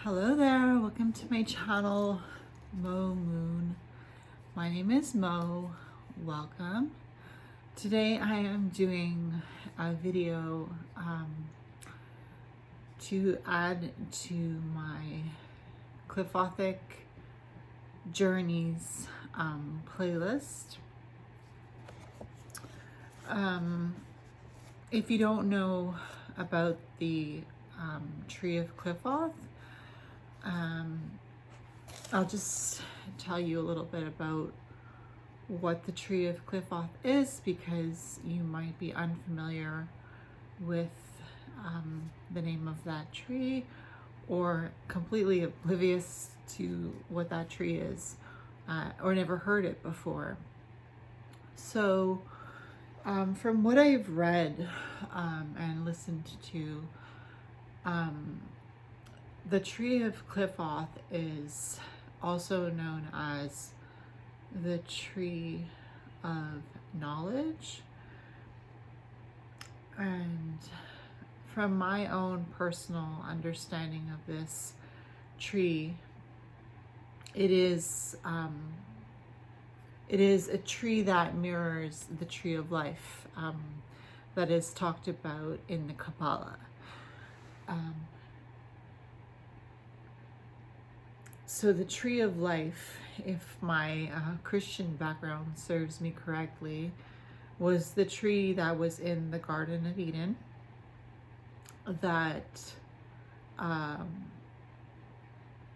Hello there, welcome to my channel, Mo Moon. My name is Mo, welcome. Today I am doing a video to add to my Qliphothic Journeys playlist. If you don't know about the Tree of Qliphoth, I'll just tell you a little bit about what the Tree of Qliphoth is, because you might be unfamiliar with the name of that tree, or completely oblivious to what that tree is, or never heard it before. So from what I've read and listened to, the Tree of Qliphoth is also known as the Tree of Knowledge. And from my own personal understanding of this tree, it is a tree that mirrors the Tree of Life that is talked about in the Kabbalah. So the Tree of Life, if my Christian background serves me correctly, was the tree that was in the Garden of Eden that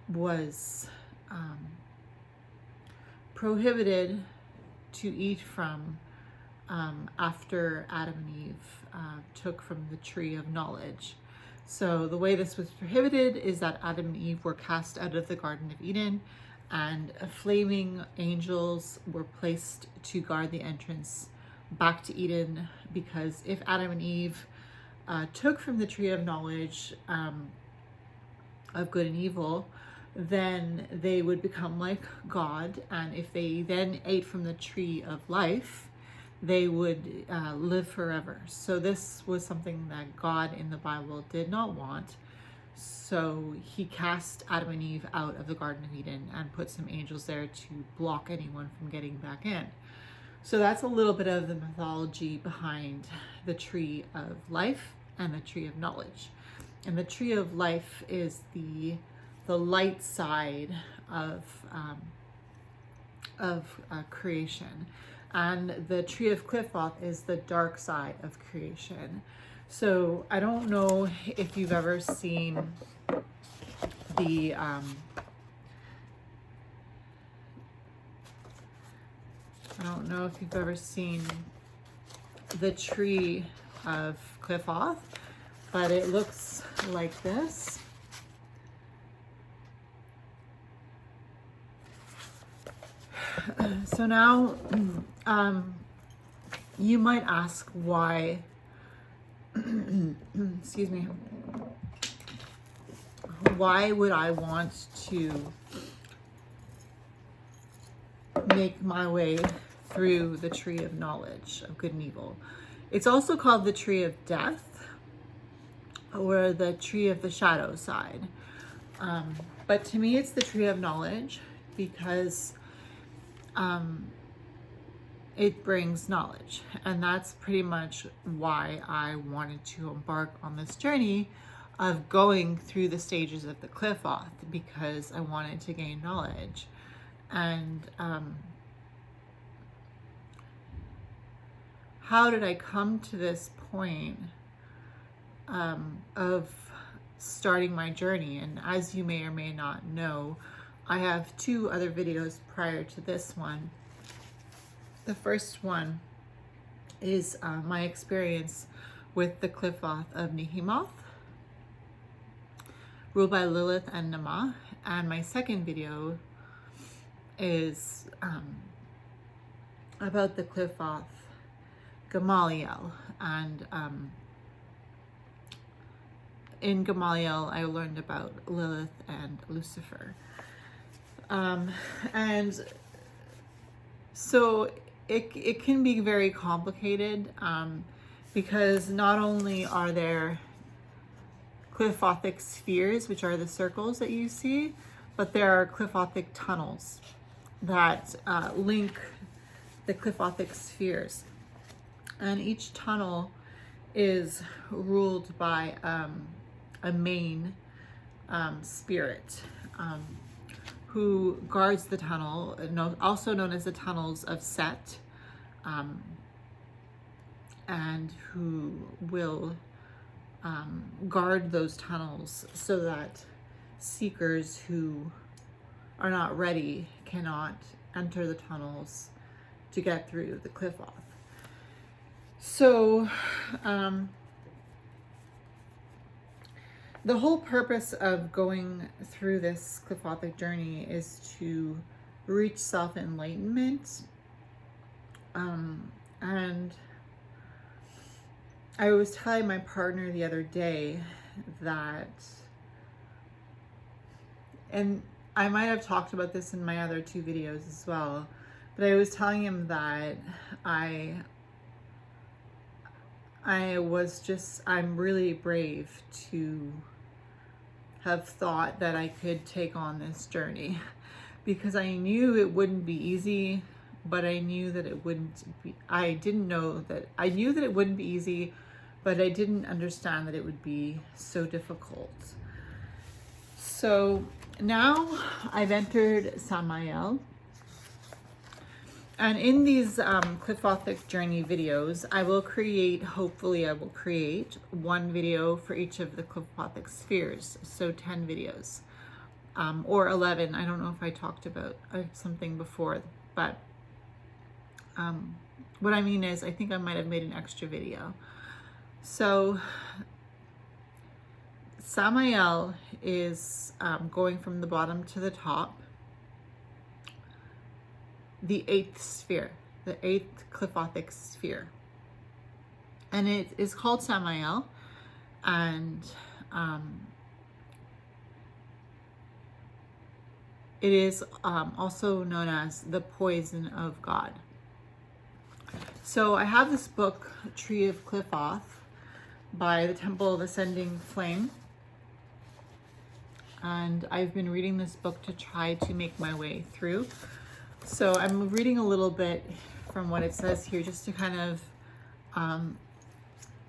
was prohibited to eat from after Adam and Eve took from the Tree of Knowledge. So the way this was prohibited is that Adam and Eve were cast out of the Garden of Eden, and flaming angels were placed to guard the entrance back to Eden, because if Adam and Eve took from the Tree of Knowledge of good and evil, then they would become like God, and if they then ate from the Tree of Life, they would live forever. So this was something that God in the Bible did not want. So he cast Adam and Eve out of the Garden of Eden and put some angels there to block anyone from getting back in. So that's a little bit of the mythology behind the Tree of Life and the Tree of Knowledge. And the Tree of Life is the light side of creation. And the Tree of Qliphoth is the dark side of creation. So I don't know if you've ever seen the I don't know if you've ever seen the Tree of Qliphoth, but it looks like this. So now, you might ask why, excuse me, why would I want to make my way through the Tree of Knowledge of good and evil? It's also called the Tree of Death, or the Tree of the Shadow side. But to me, it's the Tree of Knowledge, because it brings knowledge, and that's pretty much why I wanted to embark on this journey of going through the stages of the Qliphoth, because I wanted to gain knowledge. And how did I come to this point of starting my journey? And as you may or may not know, I have two other videos prior to this one. The first one is my experience with the Qliphoth of Nehemoth, ruled by Lilith and Nama. And my second video is about the Qliphoth Gamaliel. And in Gamaliel, I learned about Lilith and Lucifer. And so it can be very complicated, because not only are there Qliphothic spheres, which are the circles that you see, but there are Qliphothic tunnels that link the Qliphothic spheres. And each tunnel is ruled by a main spirit who guards the tunnel, also known as the tunnels of Set, and who will guard those tunnels so that seekers who are not ready cannot enter the tunnels to get through the Qliphoth. So the whole purpose of going through this Qliphothic journey is to reach self-enlightenment. And I was telling my partner the other day that, and I might have talked about this in my other 2 videos as well, but I was telling him that I'm really brave to have thought that I could take on this journey, because I knew it wouldn't be easy, but I knew that it wouldn't be, I knew that it wouldn't be easy, but I didn't understand that it would be so difficult. So now I've entered Samael. And in these Qliphothic journey videos, hopefully I will create 1 video for each of the Qliphothic spheres. So 10 videos, or 11. I don't know if I talked about something before, but what I mean is I think I might have made an extra video. So Samael is going from the bottom to the top, the 8th sphere, the 8th Qliphothic sphere. And it is called Samael, and it is also known as the poison of God. So I have this book, Tree of Qliphoth, by the Temple of Ascending Flame. And I've been reading this book to try to make my way through. So I'm reading a little bit from what it says here just to kind of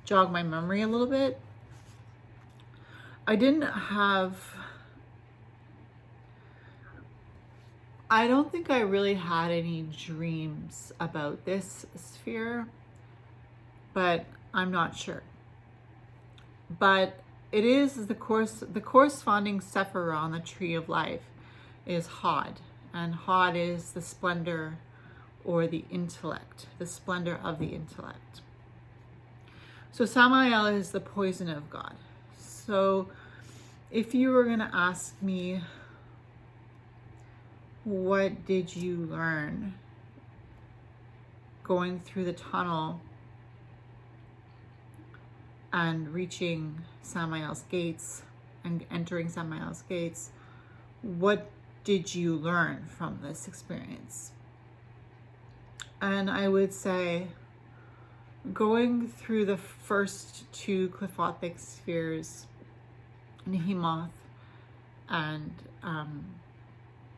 jog my memory a little bit. I don't think I really had any dreams about this sphere, but I'm not sure. But it is the corresponding sephira on the Tree of Life is Hod. And Hod is the splendor or the intellect, the splendor of the intellect. So Samael is the poison of God. So if you were going to ask me, what did you learn going through the tunnel and reaching Samael's gates and entering Samael's gates, what did you learn from this experience? And I would say going through the first 2 Qliphothic spheres, Nehemoth and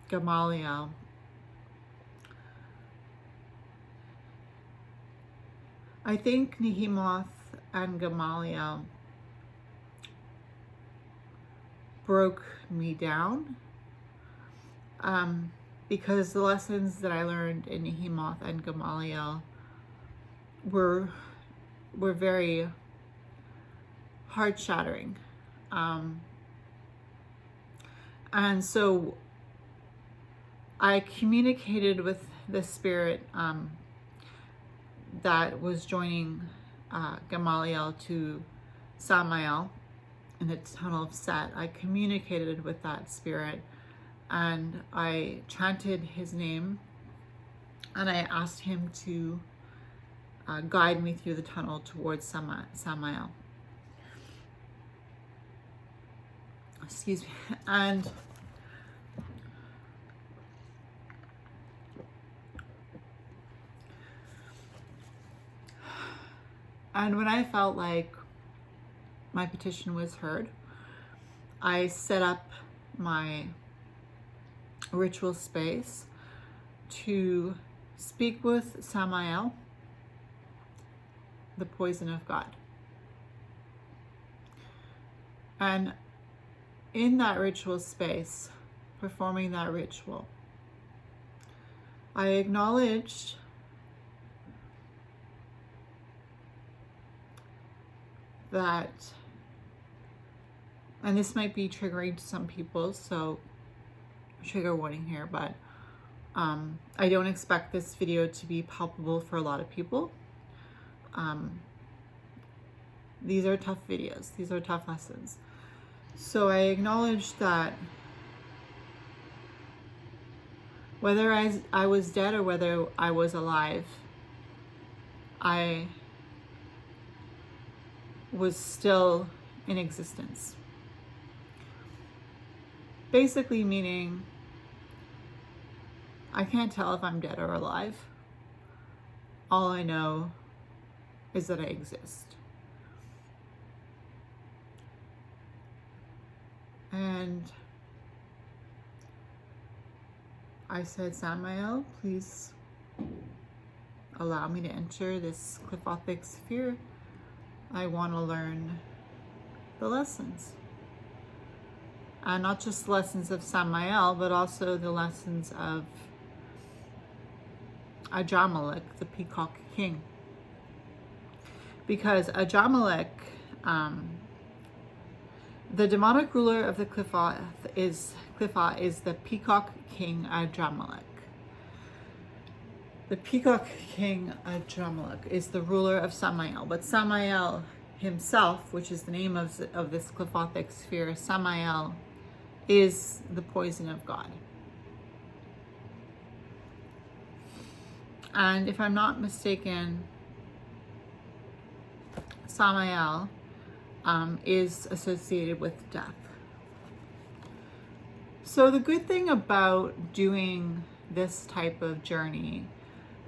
Gamaliel, I think Nehemoth and Gamaliel broke me down, because the lessons that I learned in Nehemoth and Gamaliel were very heart-shattering. And so I communicated with the spirit that was joining Gamaliel to Samael in the tunnel of Set. I communicated with that spirit, and I chanted his name, and I asked him to guide me through the tunnel towards Samael. Excuse me. And when I felt like my petition was heard, I set up my ritual space to speak with Samael, the poison of God. And in that ritual space, performing that ritual, I acknowledged that, and this might be triggering to some people, so trigger warning here, but I don't expect this video to be palpable for a lot of people. These are tough videos. These are tough lessons. So I acknowledge that whether I was dead or whether I was alive, I was still in existence. Basically meaning I can't tell if I'm dead or alive. All I know is that I exist. And I said, Samael, please allow me to enter this Qliphothic sphere. I want to learn the lessons. And not just the lessons of Samael, but also the lessons of Adramelech, the Peacock King. Because Adramelech, the demonic ruler of the Qliphoth is the Peacock King Adramelech. The Peacock King Adramelech is the ruler of Samael, but Samael himself, which is the name of this Qliphothic sphere, Samael is the poison of God. And if I'm not mistaken, Samael is associated with death. So the good thing about doing this type of journey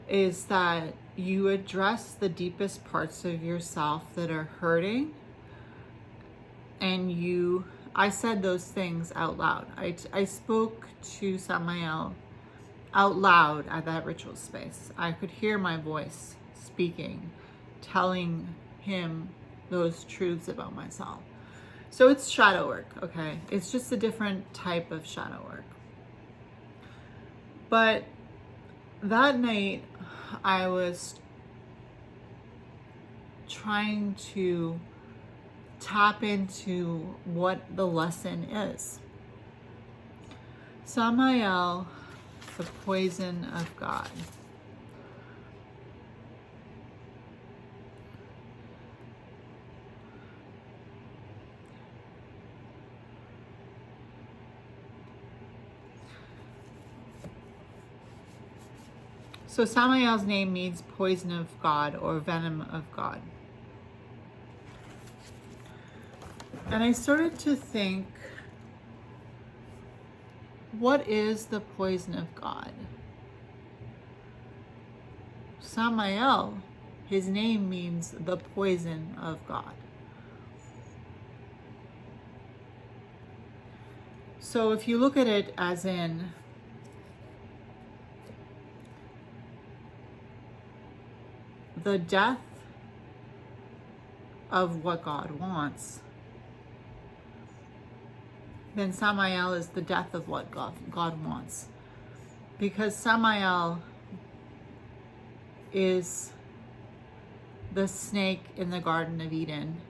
is that you address the deepest parts of yourself that are hurting, and I said those things out loud. I spoke to Samael out loud at that ritual space. I could hear my voice speaking, telling him those truths about myself. So it's shadow work, okay? It's just a different type of shadow work. But that night, I was trying to tap into what the lesson is. Samael, the poison of God. So Samael's name means poison of God or venom of God. And I started to think, what is the poison of God? Samael, his name means the poison of God. So if you look at it as in the death of what God wants, then Samael is the death of what God wants. Because Samael is the snake in the Garden of Eden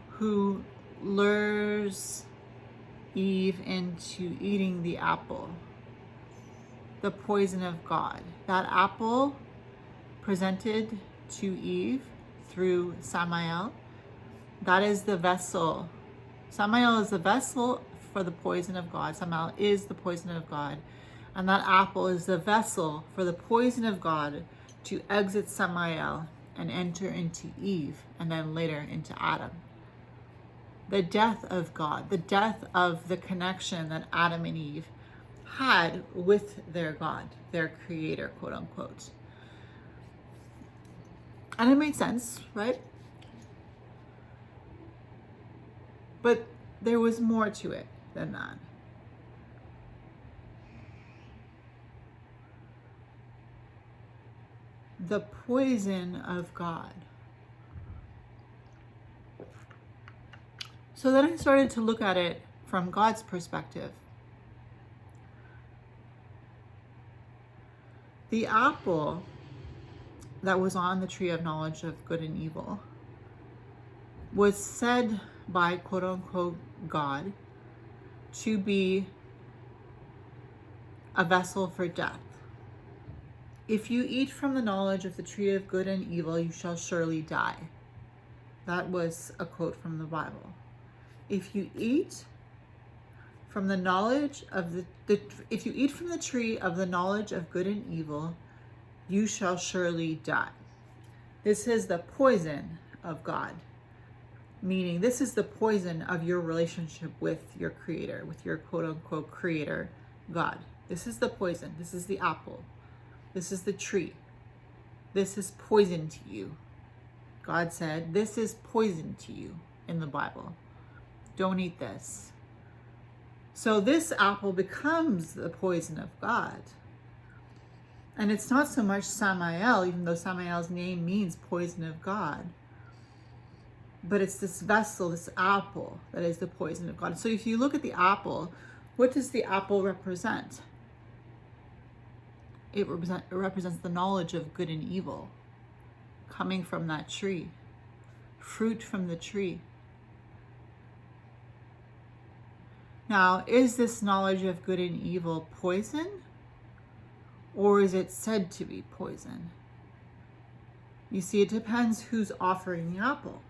who lures Eve into eating the apple, the poison of God. That apple presented to Eve through Samael, that is the vessel. Samael is the vessel for the poison of God. Samael is the poison of God. And that apple is the vessel for the poison of God to exit Samael and enter into Eve, and then later into Adam. The death of God, the death of the connection that Adam and Eve had with their God, their creator, quote unquote. And it made sense, right? But there was more to it than that. The poison of God. So then I started to look at it from God's perspective. The apple that was on the tree of knowledge of good and evil was said by quote unquote God to be a vessel for death. If you eat from the knowledge of the tree of good and evil, you shall surely die. That was a quote from the Bible. If you eat from the knowledge of if you eat from the tree of the knowledge of good and evil, you shall surely die. This is the poison of God, meaning this is the poison of your relationship with your creator, with your quote unquote creator, God. This is the poison. This is the apple. This is the tree. This is poison to you. God said, this is poison to you in the Bible. Don't eat this. So this apple becomes the poison of God. And it's not so much Samael, even though Samael's name means poison of God. But it's this vessel, this apple, that is the poison of God. So if you look at the apple, what does the apple represent? It represents the knowledge of good and evil coming from that tree, fruit from the tree. Now, is this knowledge of good and evil poison? Or is it said to be poison? You see, it depends who's offering the apple.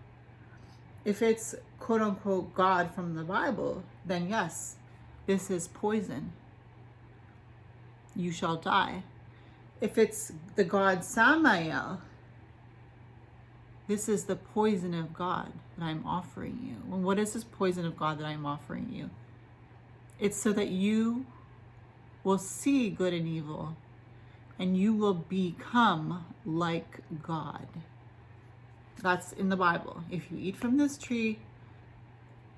If it's quote unquote God from the Bible, then yes, this is poison. You shall die. If it's the God Samael, this is the poison of God that I'm offering you. And what is this poison of God that I'm offering you? It's so that you will see good and evil and you will become like God. That's in the Bible. If you eat from this tree,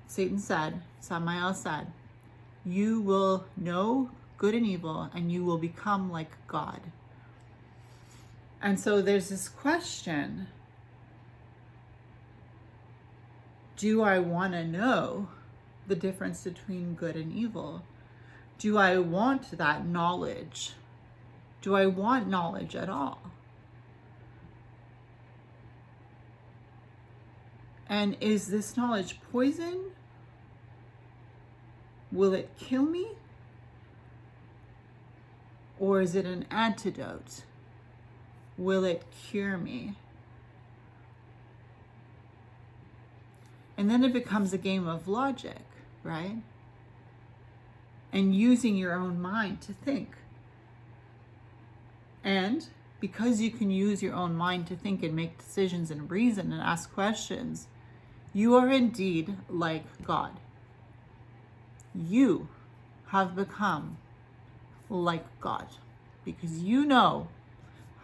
Satan said, Samael said, you will know good and evil and you will become like God. And so there's this question, do I want to know the difference between good and evil? Do I want that knowledge? Do I want knowledge at all? And is this knowledge poison? Will it kill me? Or is it an antidote? Will it cure me? And then it becomes a game of logic, right? And using your own mind to think. And because you can use your own mind to think and make decisions and reason and ask questions, you are indeed like God. You have become like God because you know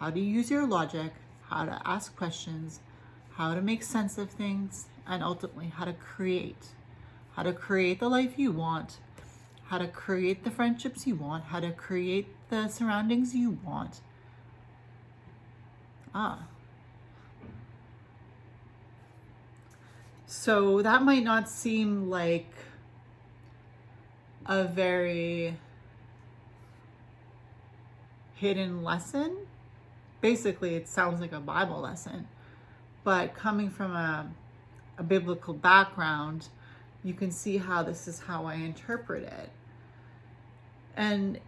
how to use your logic, how to ask questions, how to make sense of things, and ultimately how to create the life you want, how to create the friendships you want, how to create the surroundings you want. So that might not seem like a very hidden lesson. Basically, it sounds like a Bible lesson, but coming from a biblical background, you can see how this is how I interpret it. And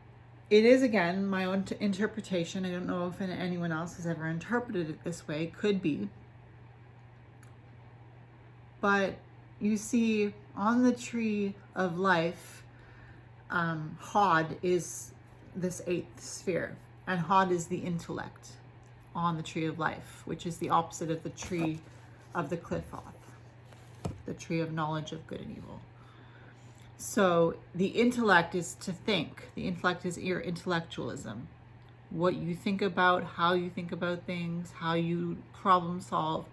it is, again, my own interpretation. I don't know if anyone else has ever interpreted it this way. It could be. But you see, on the tree of life, Hod is this eighth sphere. And Hod is the intellect on the tree of life, which is the opposite of the tree of the Qliphoth, the tree of knowledge of good and evil. So the intellect is to think. The intellect is your intellectualism. What you think about, how you think about things, how you problem solve.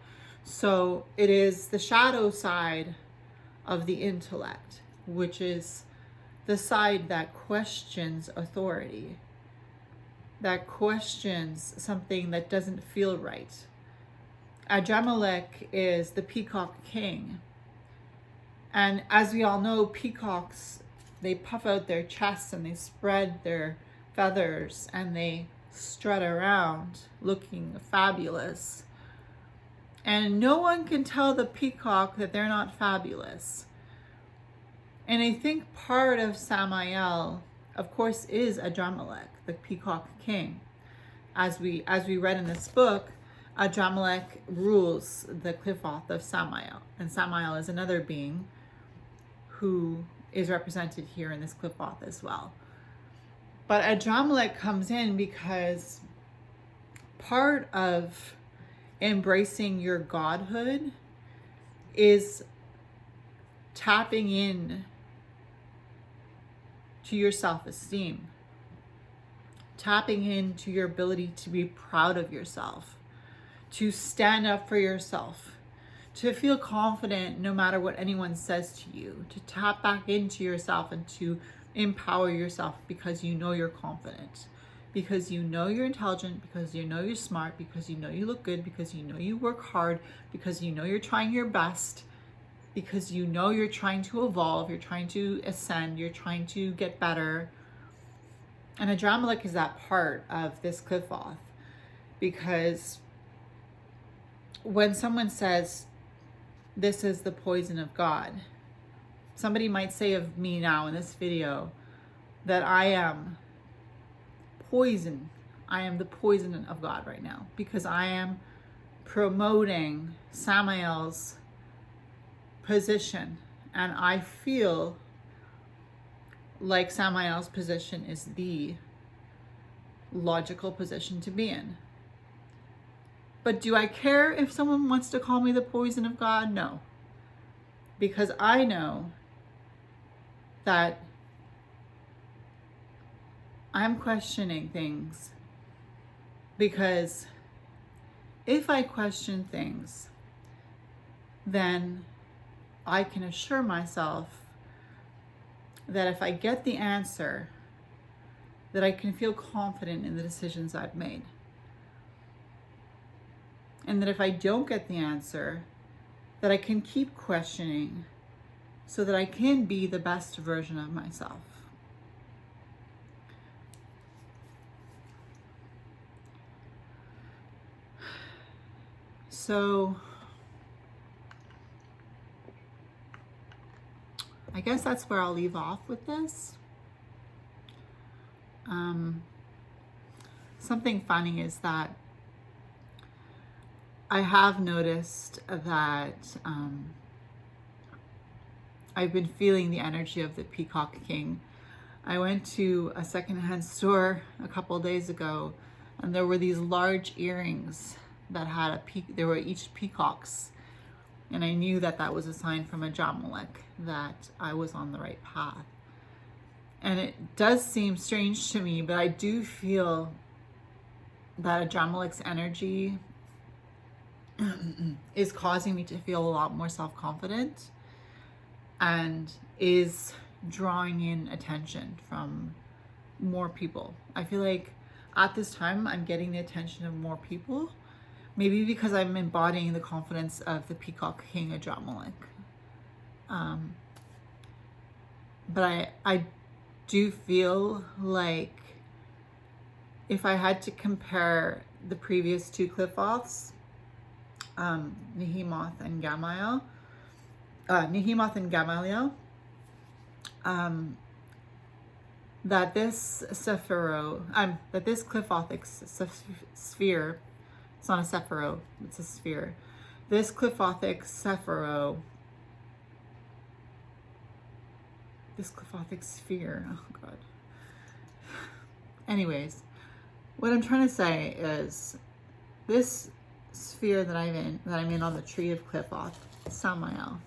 So it is the shadow side of the intellect, which is the side that questions authority, that questions something that doesn't feel right. Adramelech is the peacock king. And as we all know, peacocks, they puff out their chests and they spread their feathers and they strut around looking fabulous. And no one can tell the peacock that they're not fabulous. And I think part of Samael, of course, is Adramelech, the peacock king. As we read in this book, Adramelech rules the Qliphoth of Samael. And Samael is another being who is represented here in this Qliphoth as well. But Adramelech comes in because part of embracing your godhood is tapping in to your self-esteem, tapping into your ability to be proud of yourself, to stand up for yourself, to feel confident no matter what anyone says to you, to tap back into yourself and to empower yourself because you know you're confident, because you know you're intelligent, because you know you're smart, because you know you look good, because you know you work hard, because you know you're trying your best, because you know you're trying to evolve, you're trying to ascend, you're trying to get better. And Adramelech is that part of this Qliphoth, because when someone says, this is the poison of God, somebody might say of me now in this video that I am poison. I am the poison of God right now, because I am promoting Samael's position, and I feel like Samael's position is the logical position to be in. But do I care if someone wants to call me the poison of God? No. Because I know that I'm questioning things, because if I question things, then I can assure myself that if I get the answer, that I can feel confident in the decisions I've made. And that if I don't get the answer, that I can keep questioning so that I can be the best version of myself. So I guess that's where I'll leave off with this. Something funny is that I have noticed that I've been feeling the energy of the Peacock King. I went to a secondhand store a couple of days ago, and there were these large earrings that had they were each peacocks. And I knew that that was a sign from Adramelech that I was on the right path. And it does seem strange to me, but I do feel that Adramelech's energy is causing me to feel a lot more self-confident and is drawing in attention from more people. I feel like at this time I'm getting the attention of more people. Maybe because I'm embodying the confidence of the Peacock King Adramelech. But I do feel like if I had to compare the previous two Qliphoths, Nehemoth and Gamaliel, that this Qliphothic sphere, it's not a Sephiroth, it's a sphere. This Qliphothic Sephiroth, this Qliphothic sphere, oh God. Anyways, what I'm trying to say is this sphere that I'm in on the tree of Qliphoth, Samael,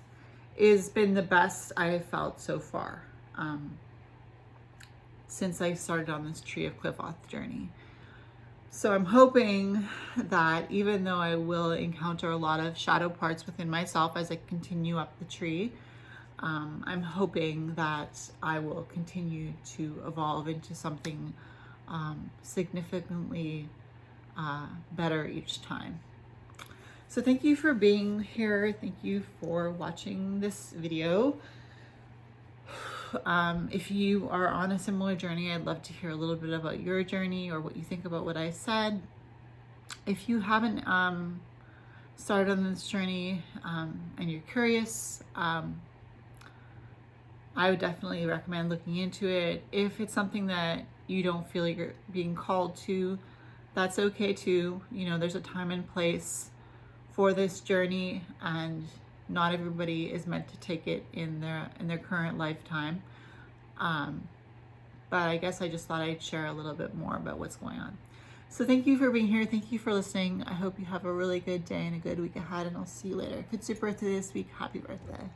has been the best I have felt so far since I started on this tree of Qliphoth journey. So I'm hoping that even though I will encounter a lot of shadow parts within myself as I continue up the tree, I'm hoping that I will continue to evolve into something significantly better each time. So thank you for being here. Thank you for watching this video. If you are on a similar journey, I'd love to hear a little bit about your journey or what you think about what I said. If you haven't started on this journey and you're curious, I would definitely recommend looking into it. If it's something that you don't feel like you're being called to, that's okay too. You know, there's a time and place for this journey, and not everybody is meant to take it in their current lifetime. But I guess I just thought I'd share a little bit more about what's going on. So thank you for being here. Thank you for listening. I hope you have a really good day and a good week ahead, and I'll see you later. If it's your birthday this week, happy birthday.